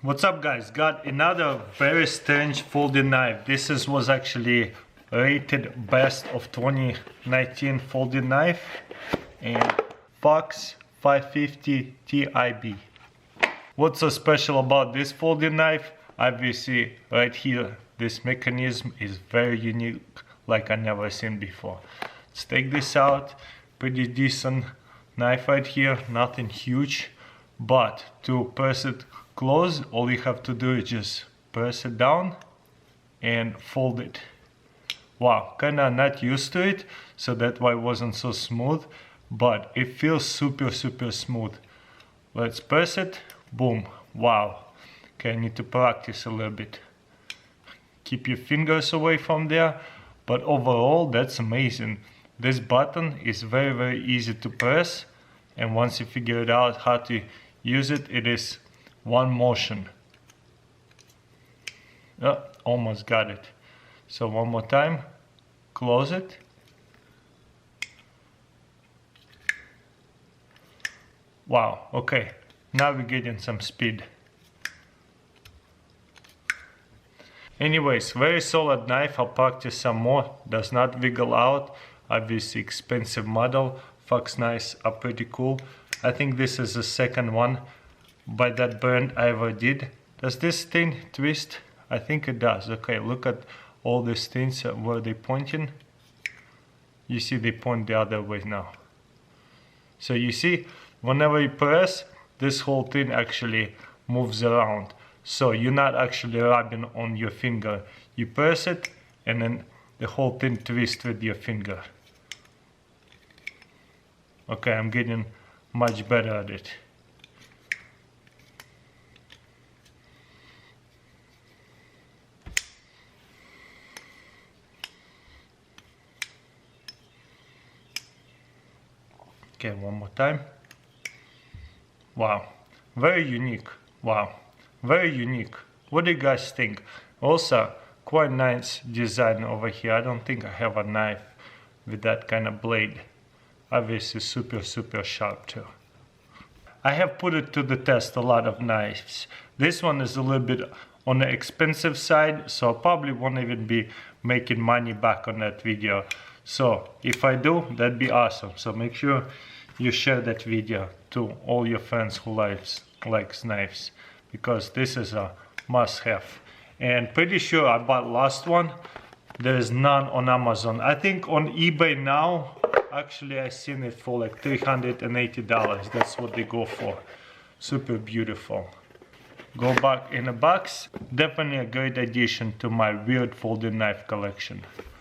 What's up guys? Got another very strange folding knife. Was actually rated best of 2019 folding knife, and FX-550 TIB. What's so special about this folding knife? Obviously right here this mechanism is very unique, like I never seen before. Let's take this out. Pretty decent knife right here, nothing huge, but to press it close, all you have to do is just press it down and fold it. Wow, kinda not used to it, so that's why it wasn't so smooth, but it feels super smooth. Let's press it, boom, wow. Okay, I need to practice a little bit. Keep your fingers away from there, but overall that's amazing. This button is very easy to press, and once you figure it out how to use it, it is one motion. Oh, almost got it. So one more time, close it. Wow, okay, now we're getting some speed. Anyways, very solid knife. I'll practice some more. Does not wiggle out. Obviously expensive model. Fox knives are pretty cool. I think this is the second one by that brand I ever did. Does this thing twist? I think it does. Okay, look at all these things where they pointing. You see they point the other way now. So you see, whenever you press, this whole thing actually moves around. So you're not actually rubbing on your finger. You press it and then the whole thing twists with your finger. Okay, I'm getting much better at it. Okay, one more time. Wow, very unique. Wow, very unique. What do you guys think? Also, quite nice design over here. I don't think I have a knife with that kind of blade. Obviously super sharp too. I have put it to the test a lot of knives. This one is a little bit on the expensive side, so I probably won't even be making money back on that video. So if I do, that'd be awesome. So make sure you share that video to all your friends who likes knives, because this is a must-have. And pretty sure I bought last one. There is none on Amazon. I think on eBay now, actually I seen it for like $380. That's what they go for. Super beautiful. Go back in a box. Definitely a great addition to my weird folding knife collection.